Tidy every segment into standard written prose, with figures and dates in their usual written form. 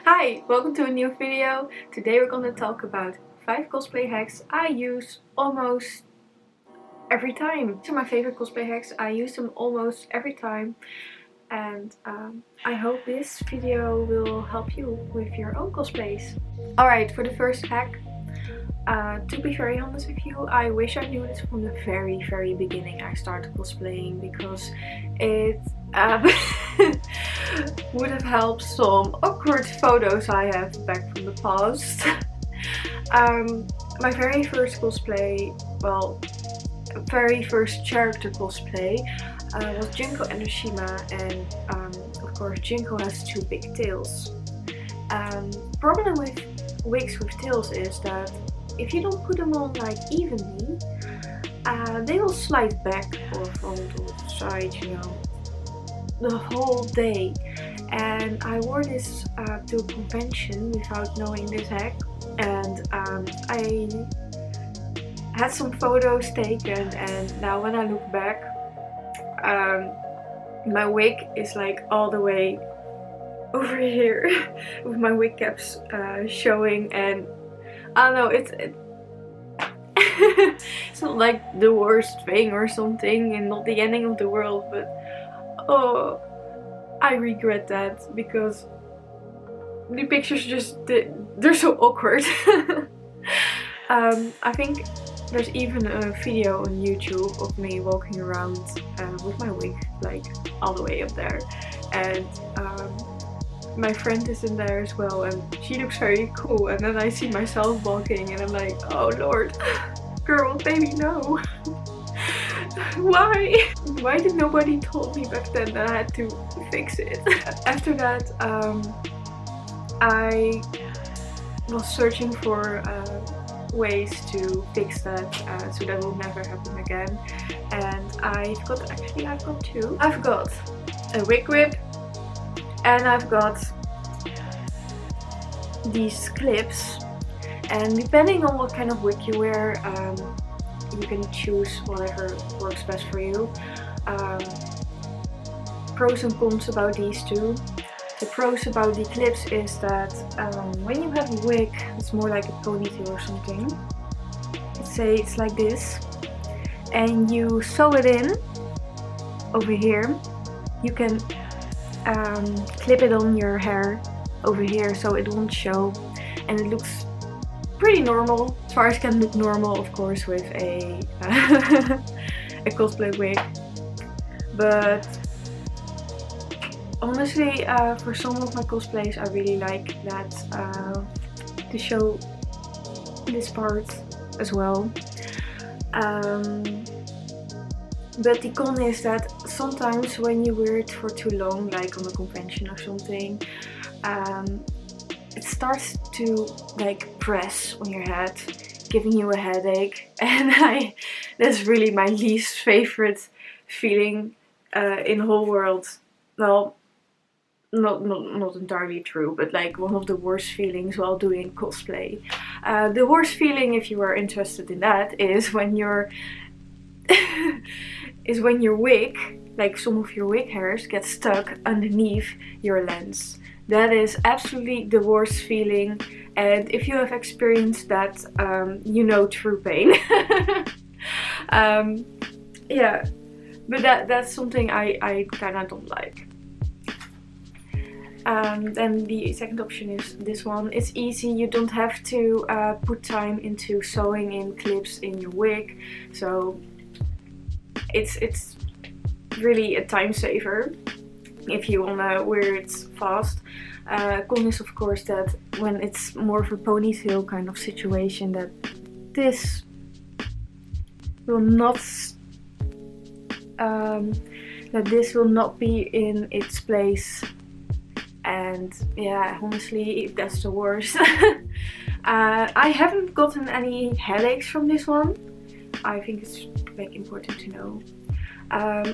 Hi, welcome to a new video. Today we're going to talk about 5 cosplay hacks I use almost every time. These are my favorite cosplay hacks. I use them almost every time. And I hope this video will help you with your own cosplays. Alright, for the first hack. To be very honest with you, I wish I knew this from the very beginning I started cosplaying, because it would have helped some awkward photos I have back from the past. My very first cosplay, well, very first character cosplay was Junko and Oshima, and of course Junko has 2 big tails. Problem with wigs with tails is that if you don't put them on like evenly, they will slide back or front or side, you know, the whole day. And I wore this to a convention without knowing this hack, and I had some photos taken, and now when I look back, my wig is like all the way over here with my wig caps showing, and I don't know, it's not like the worst thing or something and not the ending of the world, but oh, I regret that because the pictures they're so awkward. I think there's even a video on YouTube of me walking around with my wig like all the way up there, and my friend is in there as well, and she looks very cool, and then I see myself walking and I'm like, oh lord, girl, baby, no. Why did nobody told me back then that I had to fix it? After that, I was searching for ways to fix that so that will never happen again, and I've got 2. I've got a wig grip, and I've got these clips, and depending on what kind of wig you wear, you can choose whatever works best for you. Pros and cons about these 2. The pros about the clips is that when you have a wig, it's more like a ponytail or something. Let's say it's like this, and you sew it in over here. You can clip it on your hair over here so it won't show, and it looks pretty normal, as far as can look normal, of course, with a a cosplay wig. But honestly, for some of my cosplays I really like that to show this part as well. But the con is that sometimes when you wear it for too long, like on a convention or something, it starts to like press on your head, giving you a headache, and that's really my least favorite feeling in the whole world. Well, not entirely true, but like one of the worst feelings while doing cosplay. The worst feeling, if you are interested in that, is when your wig, like some of your wig hairs, get stuck underneath your lens. That is absolutely the worst feeling, and if you have experienced that, you know true pain. Yeah, but that's something I kinda don't like. Then the second option is this one. It's easy, you don't have to put time into sewing in clips in your wig, so it's really a time saver if you wanna wear it fast. Con is of course that when it's more of a ponytail kind of situation, that this will not be in its place, and yeah, honestly, that's the worst. I haven't gotten any headaches from this one. I think it's like important to know.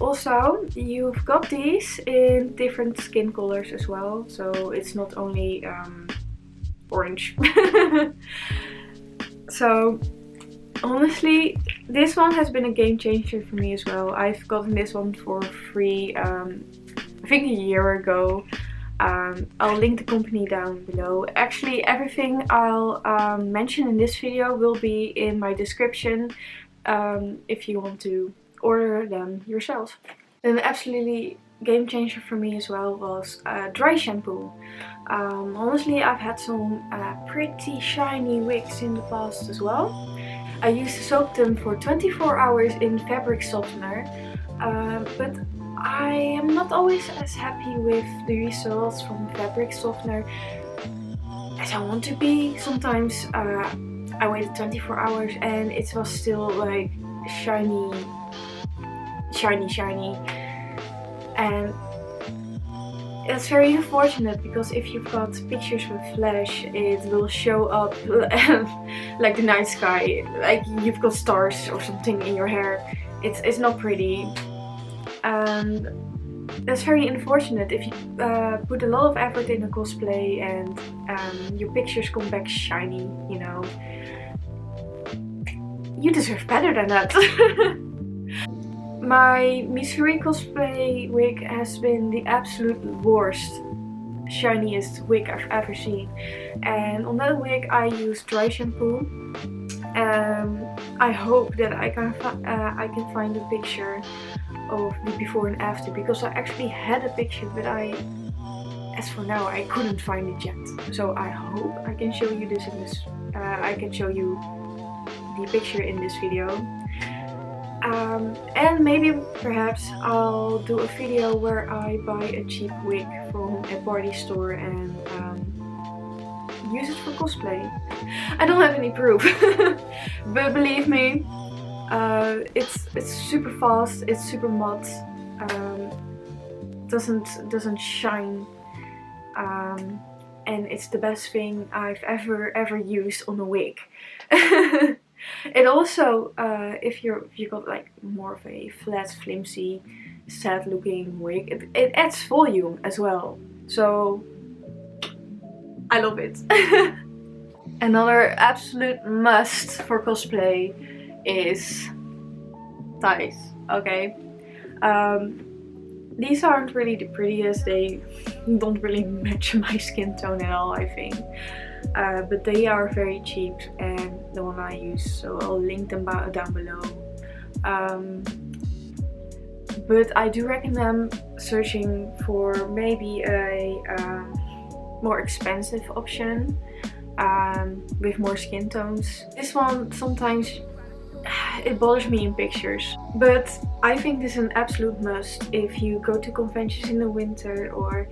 Also, you've got these in different skin colors as well, so it's not only orange. So honestly, this one has been a game changer for me as well. I've gotten this one for free, I think a year ago. I'll link the company down below. Actually, everything I'll mention in this video will be in my description if you want to order them yourself. An absolutely game changer for me as well was dry shampoo. Honestly, I've had some pretty shiny wigs in the past as well. I used to soak them for 24 hours in fabric softener, but I am not always as happy with the results from fabric softener as I want to be. Sometimes I waited 24 hours and it was still like shiny, and it's very unfortunate because if you've got pictures with flash, it will show up like the night sky, like you've got stars or something in your hair. It's not pretty, and that's very unfortunate if you put a lot of effort in a cosplay and your pictures come back shiny, you know. You deserve better than that. My Missouri cosplay wig has been the absolute worst, shiniest wig I've ever seen. And on that wig I used dry shampoo. I hope that I can find a picture of the before and after, because I actually had a picture, but as for now I couldn't find it yet. So I hope I can show you this in this. I can show you the picture in this video. And maybe perhaps I'll do a video where I buy a cheap wig from a party store and use it for cosplay. I don't have any proof, but believe me, it's super fast, it's super matte, doesn't shine, and it's the best thing I've ever used on a wig. It also, if you got like more of a flat, flimsy, sad looking wig, it adds volume as well. So I love it. Another absolute must for cosplay is ties. Okay, these aren't really the prettiest. They don't really match my skin tone at all, I think. But they are very cheap and the one I use, so I'll link them down below. But I do recommend searching for maybe a more expensive option with more skin tones. This one sometimes it bothers me in pictures, but I think this is an absolute must if you go to conventions in the winter or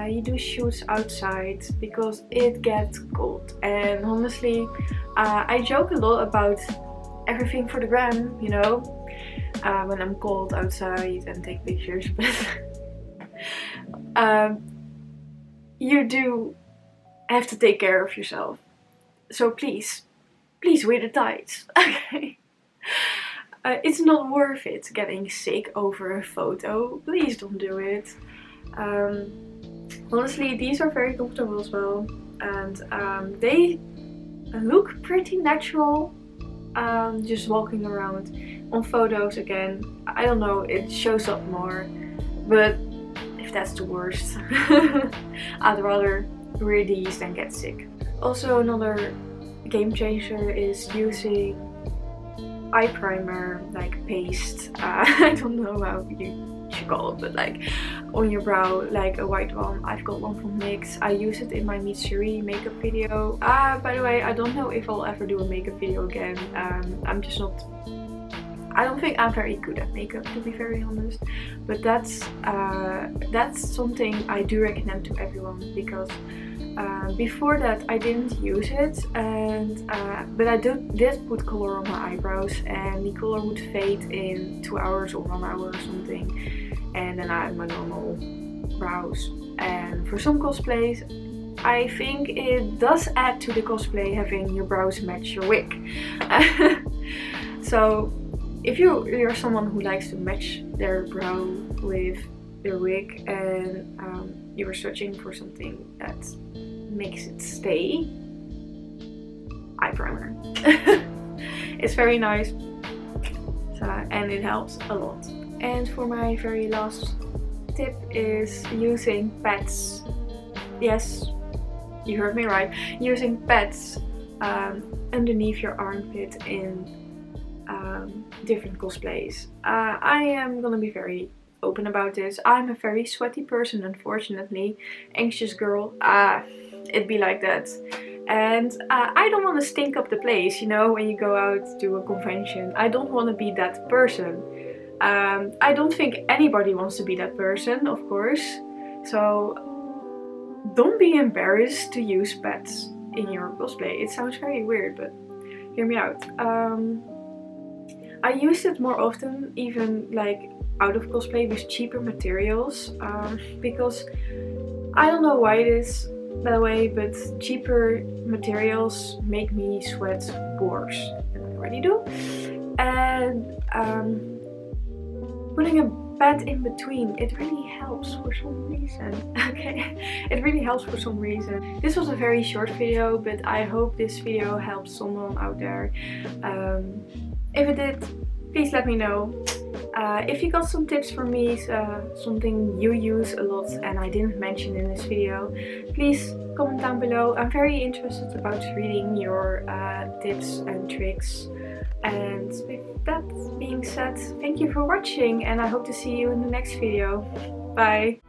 you do shoots outside, because it gets cold. And honestly, I joke a lot about everything for the gram, you know, when I'm cold outside and take pictures, but you do have to take care of yourself. So please wear the tights, okay? It's not worth it getting sick over a photo. Please don't do it. Honestly, these are very comfortable as well, and they look pretty natural just walking around. On photos, again, I don't know, it shows up more, but if that's the worst, I'd rather wear these than get sick. Also, another game changer is using eye primer, like paste, I don't know how you should call it, but like on your brow, like a white one. I've got one from NYX. I use it in my Missouri makeup video. By the way, I don't know if I'll ever do a makeup video again. I'm just not, I don't think I'm very good at makeup, to be very honest, but that's something I do recommend to everyone, because before that I didn't use it, and but I did put color on my eyebrows, and the color would fade in 2 hours or 1 hour or something, and then I had my normal brows. And for some cosplays, I think it does add to the cosplay having your brows match your wig. So if you're someone who likes to match their brow with their wig, and you were searching for something that makes it stay, eye primer. It's very nice, and it helps a lot. And for my very last tip is using pads yes, you heard me right, using pads underneath your armpit in different cosplays. I am gonna be very open about this. I'm a very sweaty person, unfortunately. Anxious girl. It'd be like that. And I don't want to stink up the place, you know, when you go out to a convention. I don't want to be that person. I don't think anybody wants to be that person, of course. So don't be embarrassed to use pets in your cosplay. It sounds very weird, but hear me out. I use it more often, even like out of cosplay, with cheaper materials, because I don't know why it is that way, but cheaper materials make me sweat worse than I already do. And putting a pad in between, it really helps for some reason. Okay, it really helps for some reason. This was a very short video, but I hope this video helps someone out there. If it did, please let me know. If you got some tips from me, something you use a lot and I didn't mention in this video, please comment down below. I'm very interested about reading your tips and tricks. And with that being said, thank you for watching and I hope to see you in the next video. Bye!